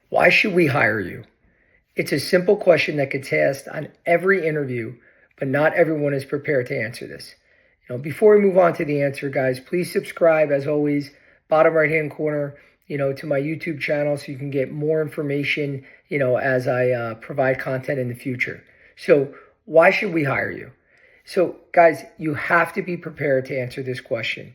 Why should we hire you? It's a simple question that gets asked on every interview, but not everyone is prepared to answer this. Before we move on to the answer, guys, please subscribe as always, bottom right-hand corner, to my YouTube channel so you can get more information, as I provide content in the future. So why should we hire you? So guys, you have to be prepared to answer this question.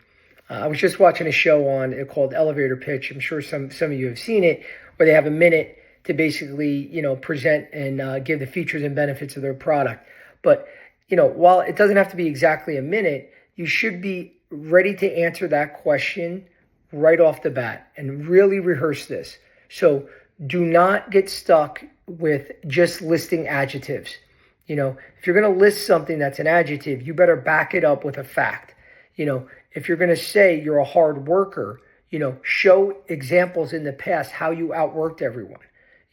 I was just watching a show called Elevator Pitch. I'm sure some of you have seen it, where they have a minute to basically, present and give the features and benefits of their product. But, while it doesn't have to be exactly a minute, you should be ready to answer that question right off the bat and really rehearse this. So do not get stuck with just listing adjectives. If you're going to list something that's an adjective, you better back it up with a fact. If you're going to say you're a hard worker, show examples in the past how you outworked everyone,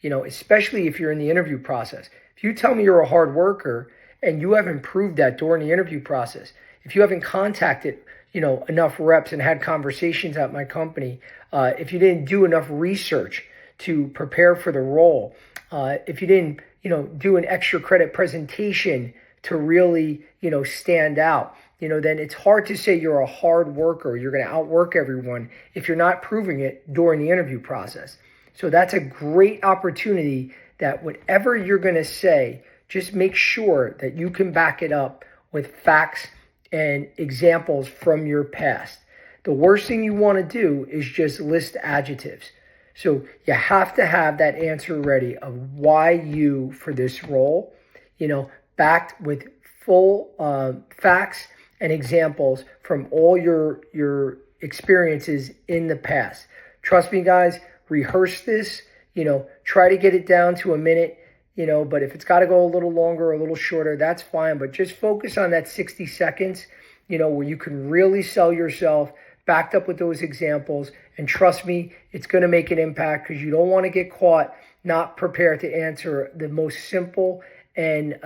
especially if you're in the interview process. If you tell me you're a hard worker and you haven't proved that during the interview process, if you haven't contacted, enough reps and had conversations at my company, if you didn't do enough research to prepare for the role, if you didn't, do an extra credit presentation to really, stand out, then it's hard to say you're a hard worker. You're going to outwork everyone if you're not proving it during the interview process. So that's a great opportunity that whatever you're going to say, just make sure that you can back it up with facts and examples from your past. The worst thing you want to do is just list adjectives. So you have to have that answer ready of why you for this role, backed with full facts and examples from all your experiences in the past. Trust me, guys, rehearse this, try to get it down to a minute, but if it's got to go a little longer or a little shorter, that's fine. But just focus on that 60 seconds, where you can really sell yourself backed up with those examples. And trust me, it's going to make an impact because you don't want to get caught not prepared to answer the most simple and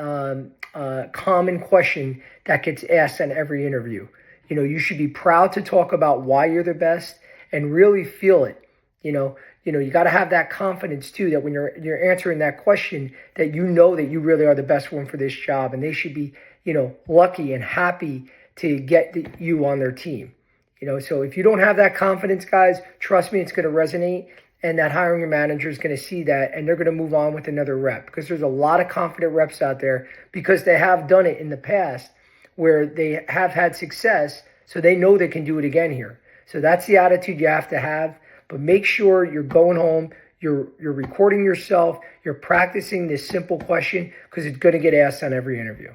common question that gets asked on every interview. You should be proud to talk about why you're the best and really feel it. You got to have that confidence too, that when you're answering that question, that that you really are the best one for this job, and they should be, lucky and happy to get you on their team. So if you don't have that confidence, guys, trust me, it's going to resonate. And that hiring manager is going to see that, and they're going to move on with another rep, because there's a lot of confident reps out there because they have done it in the past where they have had success. So they know they can do it again here. So that's the attitude you have to have. But make sure you're going home, you're recording yourself, you're practicing this simple question, because it's going to get asked on every interview.